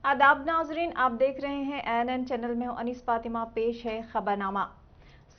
आदाब नाजरीन, आप देख रहे हैं ANN चैनल में हूं अनीस फातिमा। पेश है खबरनामा।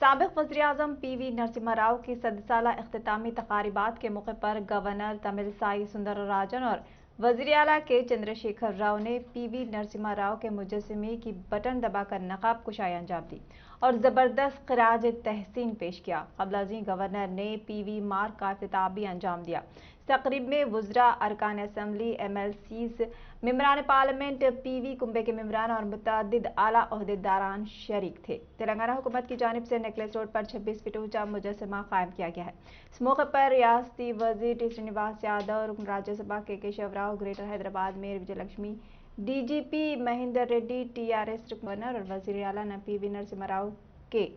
साबिक वज़ीर-ए-आज़म PV नरसिम्हा राव की 100 साला इख्तितामी तकारीबात के मौके पर गवर्नर तमिलसाई सुंदरराजन और वज़ीर आला के चंद्रशेखर राव ने PV नरसिम्हा राव के मुजस्समे की बटन दबाकर नकाब कुशाई अंजाम दी और ज़बरदस्त खिराज तहसीन पेश किया। कबल गवर्नर ने PV मार्ग का इफ्तिताह भी अंजाम दिया। तकरीब में वुज़रा, अरकान असम्बली, MLCs, मेंबरान पार्लियामेंट, PV कुंबे के मेंबरान और मुतअद्दिद आला ओहदेदारान शरीक थे। तेलंगाना हुकूमत की जानिब से नेकलेस रोड पर 26 फीट ऊंचा मुजस्समा कायम किया गया है। इस मौके पर रियासती वज़ीर टी श्रीनिवास यादव, रुकन Rajya Sabha Keshav Rao, greater Hyderabad mayor Vijayalakshmi, DGP Mahender Reddy, TRS governor और वज़ीर आला ने PV नरसिम्हा राव के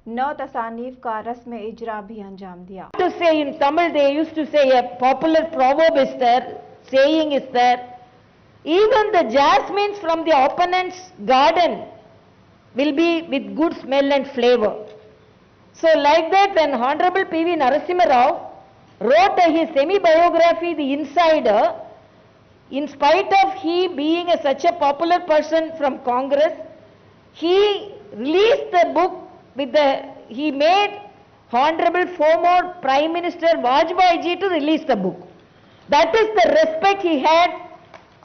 9 तसानीफ का रस्म इजरा भी अंजाम दिया। To say in Tamil, they used to say a popular proverb is there, saying is there, even the jasmines from the opponent's garden will be with good smell and flavor. So like that, when Honorable PV Narasimha Rao wrote his semi-biography, The Insider, in spite of he being such a popular person from Congress, he released the book he made Honorable former Prime Minister Vajpayee ji to release the book. That is the respect he had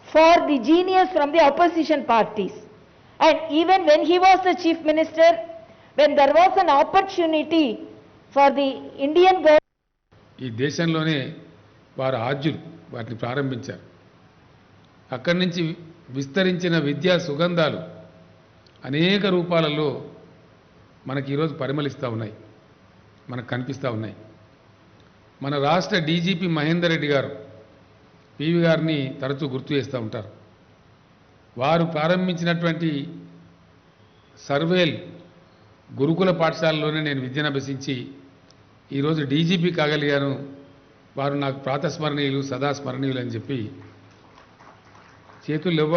for the genius from the opposition parties. And even when he was the Chief Minister, when there was an opportunity for the Indian government, ఈ దేశంలోనే వారు ఆద్యులు వాటిని ప్రారంభించారు. అక్కడి నుంచి విస్తరించిన విద్యా సుగంధాలు అనేక రూపాలలో మనకి ఈరోజు పరిమళిస్తూ ఉన్నాయి, మనకు కనిపిస్తూ ఉన్నాయి. మన రాష్ట్ర DGP మహేందర్ రెడ్డి గారు PV గారిని తరచూ గుర్తు చేస్తూ ఉంటారు. వారు ప్రారంభించినటువంటి సర్వేల్ గురుకుల పాఠశాలలోనే నేను విద్యను అభ్యసించి ఈరోజు DGP కాగలిగాను. వారు నాకు ప్రాతస్మరణీయులు, సదా స్మరణీయులు అని చెప్పి చేతుల్లోవ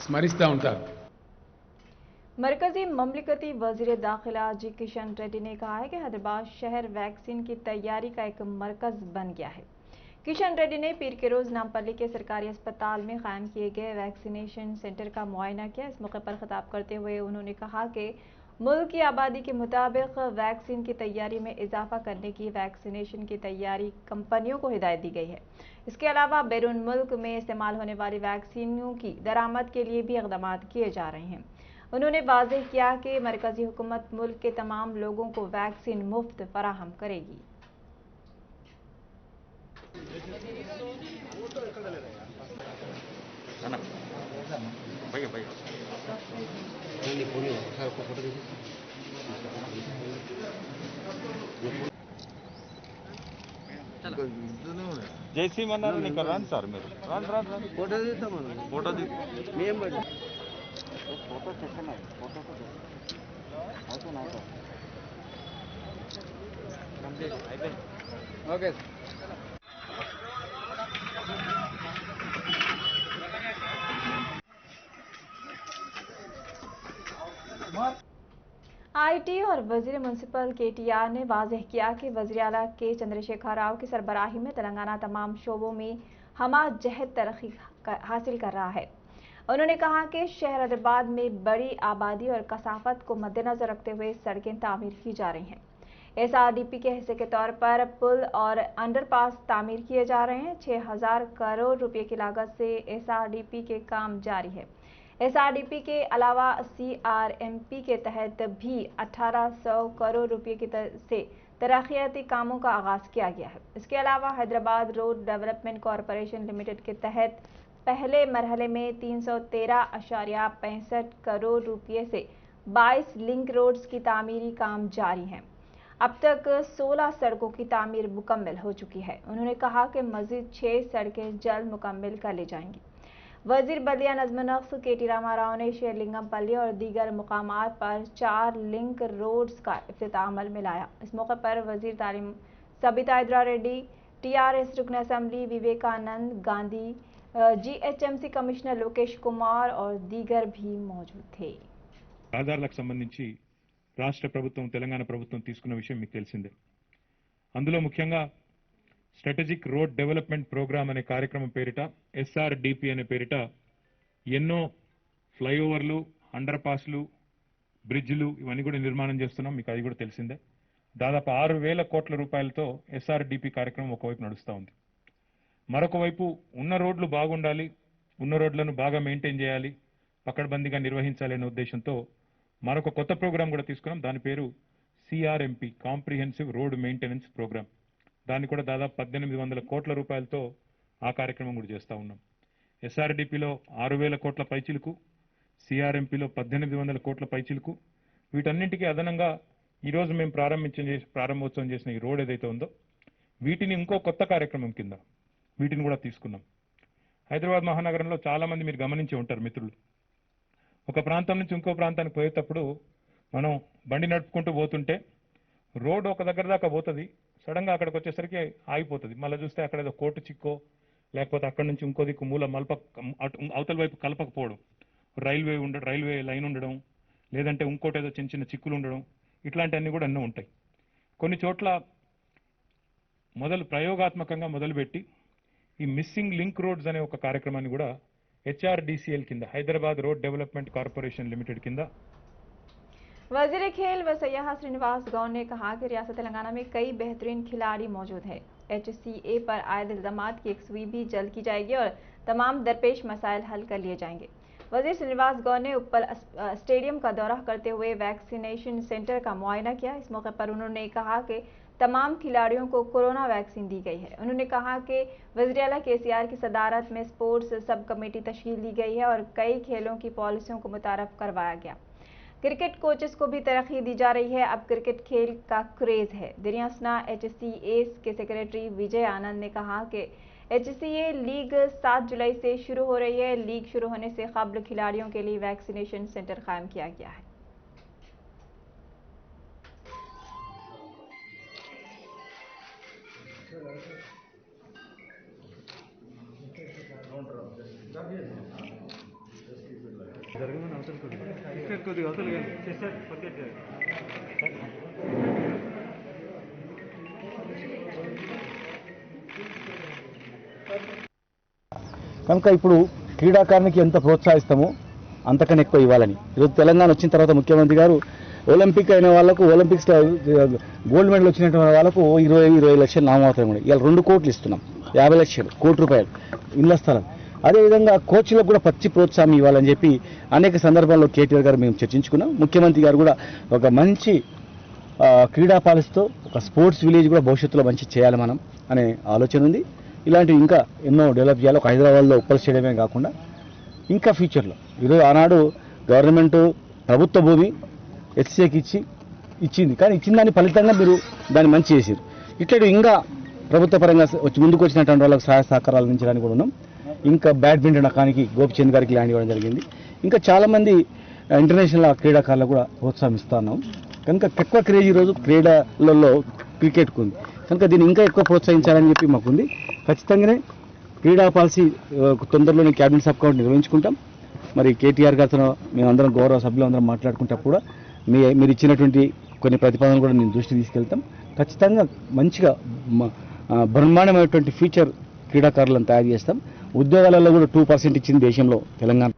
स्मरिस्ता ఉంటారు. मरकजी ममलिकती वज़ीर दाखिला जी किशन रेड्डी ने कहा है कि हैदराबाद शहर वैक्सीन की तैयारी का एक मरकज बन गया है। किशन रेड्डी ने पीर के रोज नामपल्ली के सरकारी अस्पताल में कायम किए गए वैक्सीनेशन सेंटर का मुआयना किया। इस मौके पर खिताब करते हुए उन्होंने कहा कि मुल्क की आबादी के मुताबिक वैक्सीन की तैयारी में इजाफा करने की वैक्सीनेशन की तैयारी कंपनियों को हिदायत दी गई है। इसके अलावा बैरून मुल्क में इस्तेमाल होने वाली वैक्सीनों की दरामद के लिए भी इक़दाम किए जा रहे हैं। उन्होंने वाज़ेह किया कि मरकजी हुकूमत मुल्क के तमाम लोगों को वैक्सीन मुफ्त फराहम करेगी। జై శ్రీమన్ ఇక్కడ రండి సార్, మీరు రండి రండి రండి, ఫోటో తీస్తామన్నా, ఫోటో మేము ఫోటో చెప్పండి, ఫోటో కంప్లీట్ అయిపోయింది. ఓకే IT और वज़ीर म्युनिसिपल KTR ने वाज़ेह किया कि वज़ीर आला के चंद्रशेखर राव की सरबराही में तेलंगाना तमाम शोबों में हमाजहत तरक्की हासिल कर रहा है। उन्होंने कहा कि शहर हैदराबाद में बड़ी आबादी और कसाफत को मद्देनजर रखते हुए सड़कें तामीर की जा रही हैं। SRDP के हिस्से के तौर पर पुल और अंडरपास तामीर किए जा रहे हैं। 6000 करोड़ रुपए की लागत से SRDP के काम जारी है। SRDP के अलावा CRMP के तहत भी 1800 करोड़ रुपए से तरक्याती कामों का आगाज किया गया है। इसके अलावा Hyderabad road development corporation limited के तहत पहले मरहले में 313.65 करोड़ रुपए से 22 लिंक रोड्स की तामीरी काम जारी हैं। अब तक 16 सड़कों की तामीर मुकम्मल हो चुकी है। उन्होंने कहा कि मजीद 6 सड़कें जल्द मुकम्मल कर ली जाएंगी। वज़ीर बल्दिया नज़्म-ओ-नक्श KT रामाराव ने शेरलिंगमपल्ली और दीगर मुकामात पर 4 लिंक रोड्स का इफ्तिताह अमल में लाया। इस मौके पर वज़ीर तालीम सबिता इंदिरा रेड्डी, TRS रुकन assembly Vivekanand Gandhi, GHMC commissioner Lokesh Kumar और दीगर भी मौजूद थे। ఆధార్లకు సంబంధించి రాష్ట్ర ప్రభుత్వం తెలంగాణ ప్రభుత్వం తీసుకున్న విషయం మీకు తెలిసిందే. అందులో ముఖ్యంగా స్ట్రాటజిక్ రోడ్ డెవలప్మెంట్ ప్రోగ్రామ్ అనే కార్యక్రమం పేరిట SRDP అనే పేరిట ఎన్నో ఫ్లైఓవర్లు, అండర్ పాస్లు, బ్రిడ్జ్లు ఇవన్నీ కూడా నిర్మాణం చేస్తున్నాం. మీకు అది కూడా తెలిసిందే. దాదాపు 6,000 కోట్ల రూపాయలతో SRDP కార్యక్రమం ఒకవైపు నడుస్తూ ఉంది. మరొక వైపు ఉన్న రోడ్లు బాగుండాలి, ఉన్న రోడ్లను బాగా మెయింటైన్ చేయాలి, పకడ్బందీగా నిర్వహించాలి అనే ఉద్దేశంతో మరొక కొత్త ప్రోగ్రాం కూడా తీసుకున్నాం. దాని పేరు CRMP, comprehensive road maintenance programme. దాన్ని కూడా దాదాపు 1,800 కోట్ల రూపాయలతో ఆ కార్యక్రమం కూడా చేస్తూ ఉన్నాం. SRDPలో 6,000 కోట్ల పైచిలుకు, CRMPలో 1,800 కోట్ల పైచిలుకు. వీటన్నింటికీ అదనంగా ఈరోజు మేము ప్రారంభోత్సవం చేసిన ఈ రోడ్ ఏదైతే ఉందో వీటిని ఇంకో కొత్త కార్యక్రమం కింద వీటిని కూడా తీసుకున్నాం. హైదరాబాద్ మహానగరంలో చాలా మంది మీరు గమనించి ఉంటారు మిత్రులు, ఒక ప్రాంతం నుంచి ఇంకో ప్రాంతానికి పోయేటప్పుడు మనం బండి నడుపుకుంటూ పోతుంటే రోడ్ ఒక దగ్గర దాకా పోతుంది, సడన్గా అక్కడికి వచ్చేసరికి ఆగిపోతుంది. మళ్ళీ చూస్తే అక్కడ ఏదో కోర్టు చిక్కో లేకపోతే అక్కడి నుంచి ఇంకో దిక్కు మూల అవతల వైపు కలపకపోవడం, రైల్వే లైన్ ఉండడం, లేదంటే ఇంకోటి ఏదో చిన్న చిన్న చిక్కులు ఉండడం, ఇట్లాంటివన్నీ కూడా ఎన్నో ఉంటాయి. కొన్ని చోట్ల ప్రయోగాత్మకంగా మొదలుపెట్టి ఈ మిస్సింగ్ లింక్ రోడ్స్ అనే ఒక కార్యక్రమాన్ని కూడా HRDCL కింద, Hyderabad road development corporation limited కింద वजीर खेल व सयाह श्रीनिवास गौड़ ने कहा कि रियासत तेलंगाना में कई बेहतरीन खिलाड़ी मौजूद हैं। HCA पर आयद इल्जामात की एक सुई भी जल्द की जाएगी और तमाम दरपेश मसाइल हल कर लिए जाएंगे। वजीर श्रीनिवास गौड़ ने उप्पल स्टेडियम का दौरा करते हुए वैक्सीनेशन सेंटर का मुआयना किया। इस मौके पर उन्होंने कहा कि तमाम खिलाड़ियों को कोरोना वैक्सीन दी गई है। उन्होंने कहा कि वज़ीर आला KCR की सदारत में स्पोर्ट्स सब कमेटी तश्कील दी गई है और कई खेलों की पॉलिसियों को मुतारफ करवाया गया। क्रिकेट कोचेस को भी तरक्की दी जा रही है। अब क्रिकेट खेल का क्रेज है। दिरियासना HCA के सेक्रेटरी विजय आनंद ने कहा कि HCA लीग 7 जुलाई से शुरू हो रही है। लीग शुरू होने से कबल खिलाड़ियों के लिए वैक्सीनेशन सेंटर कायम किया गया है। కనుక ఇప్పుడు క్రీడాకారునికి ఎంత ప్రోత్సహిస్తామో అంతకన్నా ఎక్కువ ఇవ్వాలని ఈరోజు తెలంగాణ వచ్చిన తర్వాత ముఖ్యమంత్రి గారు ఒలింపిక్ అయిన వాళ్ళకు, ఒలింపిక్స్ గోల్డ్ మెడల్ వచ్చినటువంటి వాళ్ళకు 20 లక్షలు నామమాత్రం కూడా ఇవాళ 2 కోట్లు ఇస్తున్నాం. 50 లక్షలు, కోటి రూపాయలు ఇళ్ల స్థలం. అదేవిధంగా కోచ్లకు కూడా పచ్చి ప్రోత్సాహం ఇవ్వాలని చెప్పి అనేక సందర్భాల్లో కేటీఆర్ గారు మేము చర్చించుకున్నాం. ముఖ్యమంత్రి గారు కూడా ఒక మంచి క్రీడా పాలసీతో ఒక స్పోర్ట్స్ విలేజ్ కూడా భవిష్యత్తులో మంచి చేయాలి మనం అనే ఆలోచన ఉంది. ఇలాంటివి ఇంకా ఎన్నో డెవలప్ చేయాలి. ఒక హైదరాబాద్లో ఉప్పల్ స్టేడియమే కాకుండా ఇంకా ఫ్యూచర్లో ఈరోజు ఆనాడు గవర్నమెంట్ ప్రభుత్వ భూమి HCAకి ఇచ్చింది, కానీ ఇచ్చిన దాని ఫలితంగా మీరు దాన్ని మంచి చేసారు. ఇట్లా ఇంకా ప్రభుత్వ పరంగా ముందుకు వచ్చినటువంటి వాళ్ళకి సహాయ సహకారాలు అందించడానికి కూడా ఉన్నాం. ఇంకా బ్యాడ్మింటన్ అకానికి గోపిచంద్ గారికి ల్యాండ్ ఇవ్వడం జరిగింది. ఇంకా చాలామంది ఇంటర్నేషనల్ క్రీడాకారులకు కూడా ప్రోత్సాహం ఇస్తున్నాం. కనుక ఎక్కువ క్రేజ్ ఈరోజు క్రీడలలో క్రికెట్కు ఉంది. కనుక దీన్ని ఇంకా ఎక్కువ ప్రోత్సహించాలని చెప్పి మాకుంది. ఖచ్చితంగానే క్రీడా పాలసీ తొందరలోనే క్యాబినెట్ సబ్ కమిటీ నిర్వహించుకుంటాం. మరి కేటీఆర్ గారితో మేమందరం గౌరవ సభ్యులందరం మాట్లాడుకుంటప్పుడు కూడా మీరు ఇచ్చినటువంటి కొన్ని ప్రతిపాదనలు కూడా నేను దృష్టి తీసుకెళ్తాం. ఖచ్చితంగా మంచిగా బ్రహ్మాండమైనటువంటి ఫ్యూచర్ క్రీడాకారులను తయారు చేస్తాం. ఉద్యోగాలలో కూడా 2% ఇచ్చింది దేశంలో తెలంగాణ.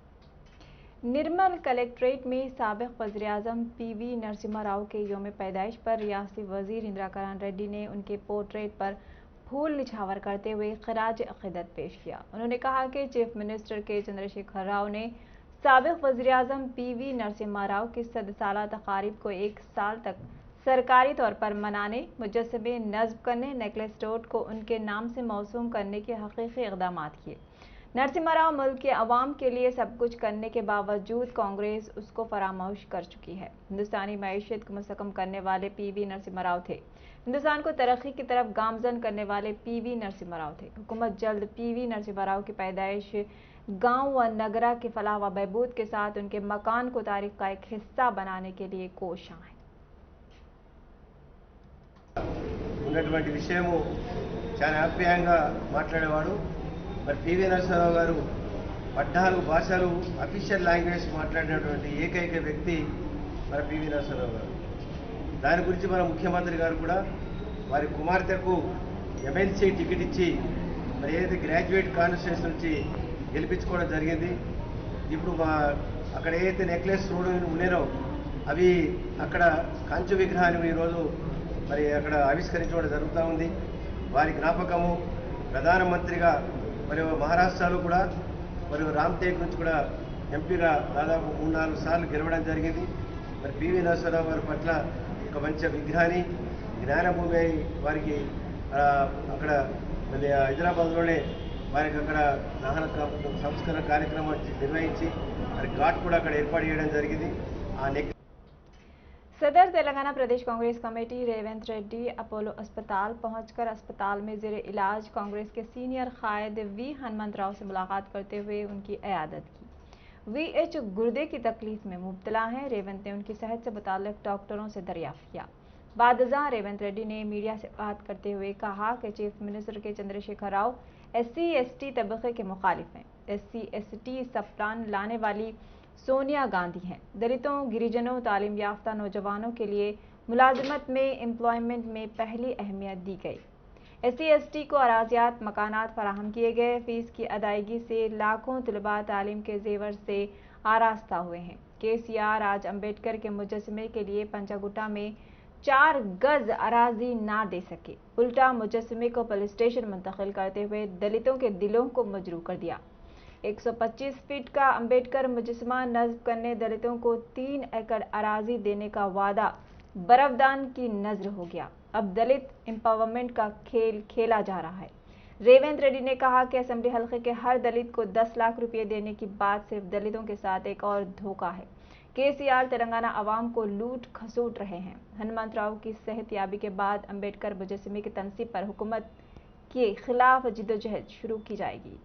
निर्मल कलेक्ट्रेट में साबिक वज़ीर आज़म PV नरसिम्हा राव के योम पैदाइश पर रियासती वज़ीर इंदिरा करण रेड्डी ने उनके पोर्ट्रेट पर फूल निछावर करते हुए खराज अक़ीदत पेश किया। उन्होंने कहा कि चीफ मिनिस्टर के चंद्रशेखर राव ने साबिक वज़ीर आज़म PV नरसिम्हा राव की 100 साला तक़ारीब को 1 साल तक सरकारी तौर पर मनाने, मुजस्समे नस्ब करने, नेकलेस रोड को उनके नाम से मौसूम करने के हकीकी इक़दामात किए। नरसिम्हा राव मुल्क के अवाम के लिए सब कुछ करने के बावजूद कांग्रेस उसको फरामोश कर चुकी है। हिंदुस्तानी मईशत को मुस्तकम करने वाले PV नरसिम्हा राव थे। हिंदुस्तान को तरक्की की तरफ गामजन करने वाले PV नरसिम्हा राव थे। हुकूमत जल्द PV नरसिम्हा राव की पैदाइश गांव व नगरा के फलाह व बहबूद के साथ उनके मकान को तारीख का एक हिस्सा बनाने के लिए कोशां है। ఉన్నటువంటి విషయము చాలా ఆప్యాయంగా మాట్లాడేవాడు. మరి PV నరసింహారావు గారు 14 భాషలు అఫీషియల్ లాంగ్వేజ్ మాట్లాడినటువంటి ఏకైక వ్యక్తి మన PV నరసింహారావు గారు. దాని గురించి మన ముఖ్యమంత్రి గారు కూడా వారి కుమార్తెకు ఎమ్మెల్సీ టికెట్ ఇచ్చి మరి ఏదైతే గ్రాడ్యుయేట్ కాన్స్టిట్యూన్సీ నుంచి గెలిపించుకోవడం జరిగింది. ఇప్పుడు మా అక్కడ ఏదైతే నెక్లెస్ రోడ్ ఉన్నారో అవి అక్కడ కంచు విగ్రహాన్ని ఈరోజు మరి అక్కడ ఆవిష్కరించడం జరుగుతూ ఉంది. వారి జ్ఞాపకము ప్రధానమంత్రిగా మరి మహారాష్ట్రలో కూడా మరి రామ్టేక్ నుంచి కూడా ఎంపీగా దాదాపు 3-4 సార్లు గెలవడం జరిగింది. మరి పివి నరసింహారావు గారి పట్ల ఒక మంచి విగ్రహాన్ని జ్ఞానభూమి వారికి అక్కడ మరి హైదరాబాద్లోనే వారికి అక్కడ దహన సంస్కరణ కార్యక్రమం నిర్వహించి మరి ఘాట్ కూడా అక్కడ ఏర్పాటు చేయడం జరిగింది. सदर तेलंगाना प्रदेश कांग्रेस कमेटी रेवंत रेड्डी अपोलो अस्पताल पहुंचकर अस्पताल में जेर इलाज कांग्रेस के सीनियर कायद वी हनुमंतराव से मुलाकात करते हुए उनकी इयादत की। वीएच गुर्दे की तकलीफ में मुब्तला हैं। रेवंत ने उनकी सेहत से मुताल्लिक डॉक्टरों से दरियाफ्त किया। बादशाह रेवंत रेड्डी ने मीडिया से बात करते हुए कहा कि चीफ मिनिस्टर के चंद्रशेखर राव SC/ST तबके के मुखालिफ हैं। SC/ST सब प्लान लाने वाली सोनिया गांधी हैं। दलितों, गिरिजनों, तालीम याफ्ता नौजवानों के लिए मुलाजमत में एम्प्लॉयमेंट में पहली अहमियत दी गई। SC/ST को अराजियात मकानात फराहम किए गए। फीस की अदायगी से लाखों तलबा तालीम के जेवर से आरास्ता हुए हैं। KCR आज अम्बेडकर के मुजस्समे के लिए पंजागुट्टा में 4 गज अराजी ना दे सके, उल्टा मुजस्समे को पुलिस स्टेशन मुंतकिल करते हुए दलितों के दिलों को मजरूह कर दिया। 125 फीट का अम्बेडकर मुजस्समा नस्ब करने दलितों को 3 एकड़ अराजी देने का वादा बरफदान की नजर हो गया। अब दलित एम्पावरमेंट का खेल खेला जा रहा है। रेवंत रेड्डी ने कहा कि असेंबली हल्के के हर दलित को 10 लाख रुपए देने की बात सिर्फ दलितों के साथ एक और धोखा है। KCR तेलंगाना अवाम को लूट खसूट रहे हैं। हनुमंतराव की सेहतयाबी के बाद अम्बेडकर मुजस्समे की तनसीब पर हुकूमत के खिलाफ जिद्दोजहद शुरू की जाएगी।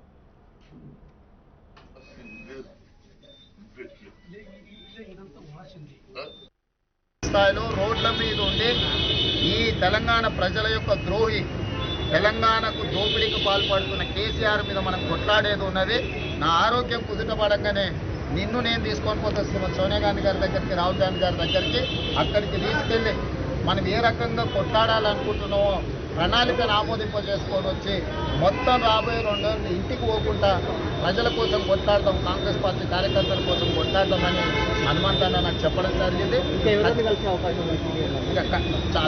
స్థాయిలో రోడ్ల మీద ఉండి ఈ తెలంగాణ ప్రజల యొక్క ద్రోహి తెలంగాణకు దోపిడీకి పాల్పడుతున్న కేసీఆర్ మీద మనం కొట్లాడేది ఉన్నది. నా ఆరోగ్యం కుదుటపడంగానే నిన్ను నేను తీసుకొని పోతే సోనియా గాంధీ గారి దగ్గరికి, రాహుల్ గాంధీ గారి దగ్గరికి, అక్కడికి తీసుకెళ్ళి మనం ఏ రకంగా కొట్లాడాలనుకుంటున్నామో ప్రణాళికను ఆమోదింపజేసుకొని వచ్చి మొత్తం రాబోయే 2 రోజులు ఇంటికి పోకుండా ప్రజల కోసం కొట్లాడదాం, కాంగ్రెస్ పార్టీ కార్యకర్తల కోసం కొట్లాడదామని హనుమంతన్న నాకు చెప్పడం జరిగింది.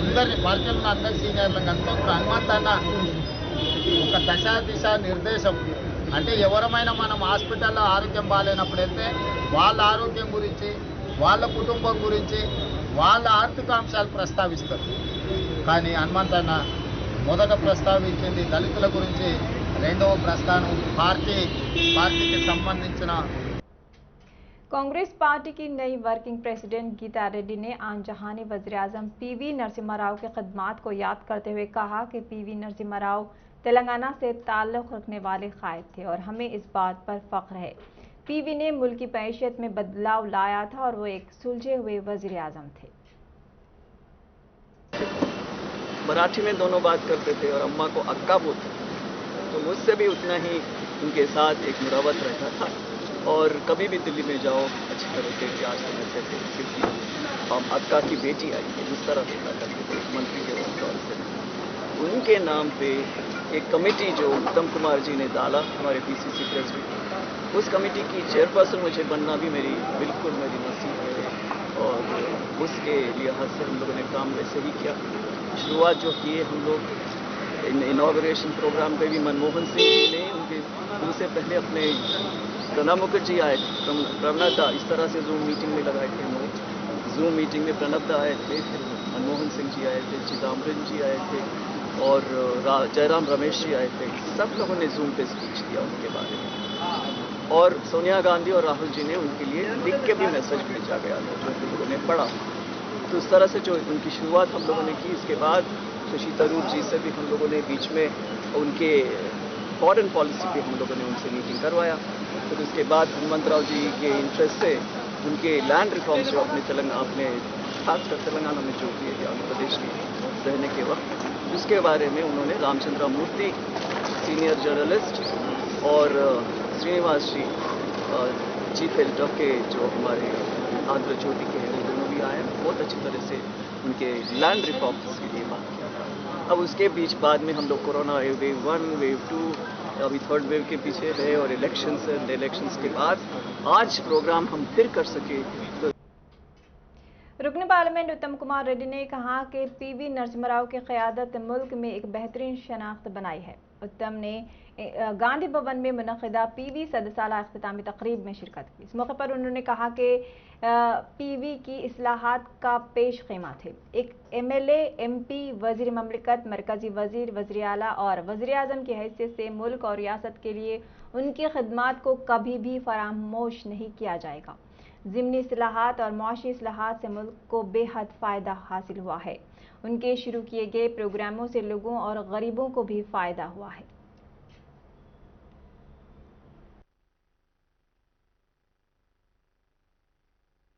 అందరినీ పార్టీలో ఉన్న అందరి సీనియర్లను కనుక హనుమంతన్న ఒక దశా దిశ నిర్దేశం అంటే ఎవరమైనా మనం హాస్పిటల్లో ఆరోగ్యం బాగాలేనప్పుడు వెళ్తే వాళ్ళ ఆరోగ్యం గురించి, వాళ్ళ కుటుంబం గురించి, వాళ్ళ ఆర్థిక అంశాలు ప్రస్తావిస్తారు. కానీ హనుమంతన్న మొదట ప్రస్తావించింది దళితుల గురించి, రెండవ ప్రస్థానం పార్టీకి సంబంధించిన। कांग्रेस पार्टी की नई वर्किंग प्रेसिडेंट गीता रेड्डी ने आन जहानी वज़ीर-ए-आज़म PV नरसिम्हा राव के खदमात को याद करते हुए कहा कि PV नरसिम्हा राव तेलंगाना से ताल्लुक़ रखने वाले कायद थे और हमें इस बात पर फख्र है। PV ने मुल्क की पैशियत में बदलाव लाया था और वो एक सुलझे हुए वज़ीर-ए-आज़म थे। मराठी में दोनों बात करते थे और अम्मा को अक्का बोलते थे, तो मुझसे भी उतना ही उनके साथ एक मुरावत रहता था। और कभी भी दिल्ली में जाओ अच्छी तरह से प्यार समझते थे, क्योंकि हम अक्का की बेटी आई है इस तरह से करते थे मंत्री के तौर से। उनके नाम पे एक कमेटी जो उत्तम कुमार जी ने डाला, हमारे PCC प्रेसिडेंट, उस कमेटी की चेयरपर्सन मुझे बनना भी बिल्कुल मेरी नसीब है और उसके लिहाज से हम लोगों ने काम वैसे ही किया। शुरुआत जो किए हम लोग इनॉग्रेशन प्रोग्राम पे भी मनमोहन सिंह जी ने उनसे पहले अपने प्रणब मुखर्जी आए, प्रणब दा इस तरह से जूम मीटिंग में लगाए थे हम लोग। जूम मीटिंग में प्रणब दा आए थे, फिर मनमोहन सिंह जी आए थे, चिदम्बरम जी आए थे और जयराम रमेश जी आए थे। सब लोगों ने जूम पे स्पीच दिया उनके बारे में और सोनिया गांधी और राहुल जी ने उनके लिए लिख के भी मैसेज भेजा गया था जो हम लोगों ने पढ़ा। तो इस तरह से जो उनकी शुरुआत हम लोगों ने की। इसके बाद शशि थरूर जी से भी हम लोगों ने बीच में उनके फॉरेन पॉलिसी पे हम लोगों ने उनसे मीटिंग करवाया। फिर उसके बाद हनुमंतराव जी के इंटरेस्ट से उनके लैंड रिफॉर्म्स जो अपने खासकर तेलंगाना में जो किए आंध्र प्रदेश में रहने के वक्त, उसके बारे में उन्होंने रामचंद्र मूर्ति सीनियर जर्नलिस्ट और श्रीनिवास जी चीफ एडिटर के जो हमारे आंध्र ज्योति के हैं, वो दोनों भी आए, बहुत अच्छी तरह से उनके लैंड रिफॉर्म्स के लिए बात किया था। अब उसके बीच बाद में हम लोग कोरोना वेव 1, वेव 2, अभी थर्ड वेव के पीछे है और इलेक्शंस के बाद आज प्रोग्राम हम फिर कर सके। तो रुकन पार्लियामेंट उत्तम कुमार रेड्डी ने कहा कि पीवी नरसिम्हा राव की क़यादत मुल्क में एक बेहतरीन शनाख्त बनाई है। उत्तम ने गांधी भवन में मुनक़िदा पीवी सदसाला इख्तितामी तकरीब में शिरकत की। इस मौके पर उन्होंने कहा कि पीवी की इस्लाहात का पेश ख़ीमा थे। एक MLA, MP, वज़ीर ममलिकत, मरकज़ी वज़ीर, वज़ीर आला और वज़ीर आज़म की हैसियत से मुल्क और रियासत के लिए उनकी खिदमात को कभी भी फरामोश नहीं किया जाएगा। ज़िमनी इस्लाहात और मुआशी इस्लाहात से मुल्क को बेहद फ़ायदा हासिल हुआ है। उनके शुरू किए गए प्रोग्रामों से लोगों और गरीबों को भी फ़ायदा हुआ है।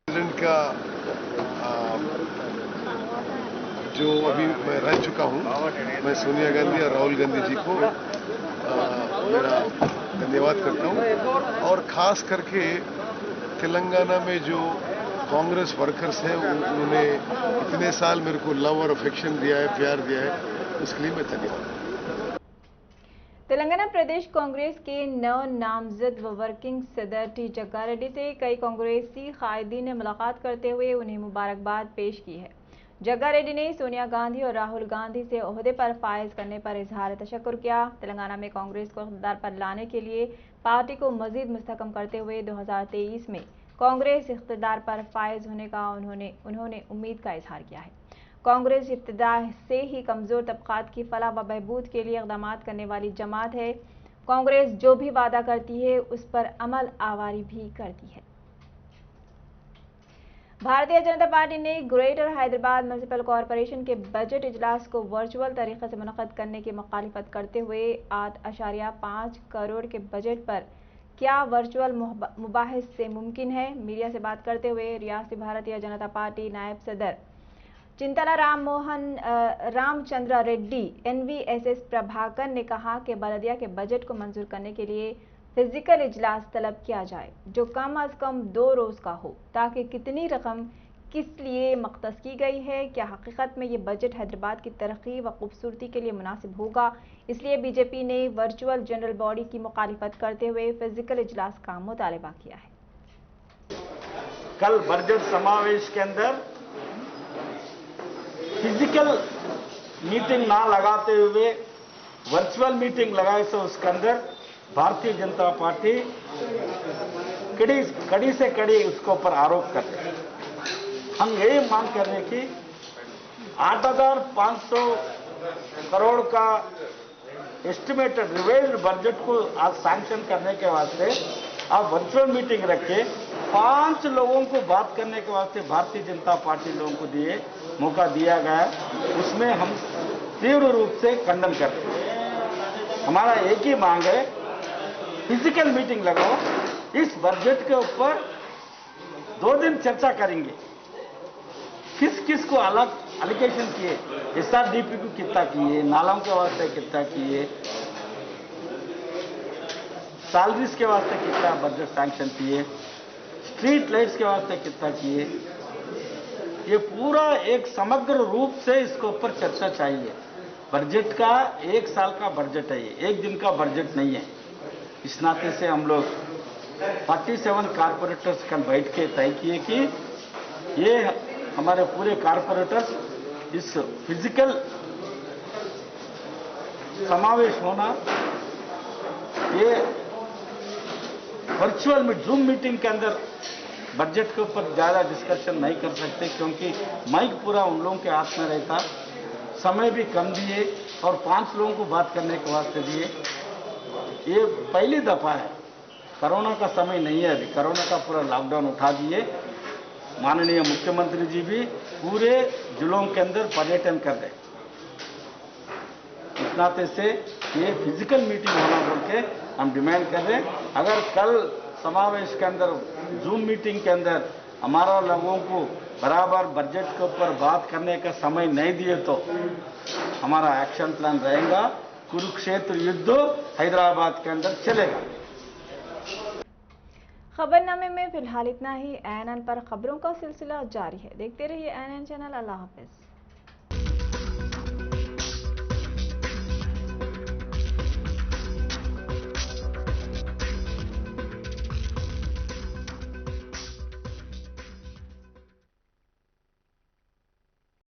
प्रेसिडेंट का जो अभी मैं रह चुका हूँ, मैं सोनिया गांधी और राहुल गांधी जी को मेरा धन्यवाद करता हूँ। और ख़ास करके तेलंगाना में जो कांग्रेस वर्कर्स हैं, उन्होंने इतने साल मेरे को लव और अफेक्शन दिया है, प्यार दिया है, उसके लिए मैं धन्यवाद। तेलंगाना प्रदेश कांग्रेस के नव नामजद व वर्किंग सदर टी जग्गा रेड्डी से कई कांग्रेसी कायदीन ने मुलाकात करते हुए उन्हें मुबारकबाद पेश की है। जग्गा रेड्डी ने सोनिया गांधी और राहुल गांधी से ओहदे पर फायज करने पर इजहार तशक्कुर किया। तेलंगाना में कांग्रेस को इक़्तिदार पर लाने के लिए पार्टी को मजीद मुस्तहकम करते हुए 2023 में कांग्रेस इक़्तिदार पर फायज होने का उन्होंने उम्मीद का इजहार किया है। कांग्रेस इब्तिदा से ही कमज़ोर तबक़ात की फलाह व बहबूद के लिए इक़दाम करने वाली जमात है। कांग्रेस जो भी वादा करती है उस पर अमल आवारी भी करती है। भारतीय जनता पार्टी ने ग्रेटर हैदराबाद म्यूनिसिपल कॉरपोरेशन के बजट इजलास को वर्चुअल तरीके से मुनक़्क़द करने की मुखालिफत करते हुए 8.5 करोड़ के बजट पर क्या वर्चुअल मुबाहिस से मुमकिन है। मीडिया से बात करते हुए रियासती भारतीय जनता पार्टी नायब सदर चिंतला रामचंद्र रेड्डी NVSS प्रभाकर ने कहा कि बलदिया के बजट को मंजूर करने के लिए फिजिकल इजलास तलब किया जाए जो कम अज कम 2 रोज़ का हो, ताकि कितनी रकम किस लिए मख्तस की गई है, क्या हकीकत में ये बजट हैदराबाद की तरक्की व खूबसूरती के लिए मुनासिब होगा। इसलिए बीजेपी ने वर्चुअल जनरल बॉडी की मुखालिफत करते हुए फिजिकल इजलास का मुतालबा किया है। कल बजट समावेश के अंदर फिजिकल मीटिंग ना लगाते हुए वर्चुअल मीटिंग लगाए, तो उसके अंदर भारतीय जनता पार्टी कड़ी से कड़ी उसके ऊपर आरोप करते हैं। हम यही मांग कर रहे हैं कि 8,500 करोड़ का एस्टिमेटेड रिवाइज्ड बजट को आज सैंक्शन करने के वास्ते आप वर्चुअल मीटिंग रखे 5 लोगों को बात करने के वास्ते भारतीय जनता पार्टी लोगों को मौका दिया गया, उसमें हम तीव्र रूप से खंडन करते हैं। हमारा एक ही मांग है, फिजिकल मीटिंग लगाओ, इस बजट के ऊपर 2 दिन चर्चा करेंगे, किस किस को अलग एलोकेशन किए, SRDP को कितना किए, नालों के वास्ते कितना किए, सैलरीज के वास्ते कितना बजट सैंक्शन किए, स्ट्रीट लाइट्स के वास्ते कितना किए, ये पूरा एक समग्र रूप से इसके ऊपर चर्चा चाहिए। बजट का 1 साल का बजट है, ये 1 दिन का बजट नहीं है। इस नाते से हम लोग 47 कारपोरेटर्स कल बैठ के तय किए कि ये हमारे पूरे कारपोरेटर्स इस फिजिकल समावेश होना, ये वर्चुअल में जूम मीटिंग के अंदर बजट के ऊपर ज़्यादा डिस्कशन नहीं कर सकते, क्योंकि माइक पूरा उन लोगों के हाथ में रहता, समय भी कम दिए और 5 लोगों को बात करने के वास्ते दिए। ये पहली दफा है, कोरोना का समय नहीं है, अभी कोरोना का पूरा लॉकडाउन उठा दिए। माननीय मुख्यमंत्री जी भी पूरे जिलों के अंदर पर्यटन कर रहे, इस नाते से ये फिजिकल मीटिंग होना बोल के हम डिमांड कर रहे हैं। अगर कल समावेश के अंदर जूम मीटिंग के अंदर हमारा लोगों को बराबर बजट के ऊपर बात करने का समय नहीं दिए तो हमारा एक्शन प्लान रहेगा, कुरुक्षेत्र युद्ध हैदराबाद के अंदर चलेगा। खबरनामे में फिलहाल इतना ही। ANN पर खबरों का सिलसिला जारी है, देखते रहिए ANN चैनल। अल्लाह हाफिज।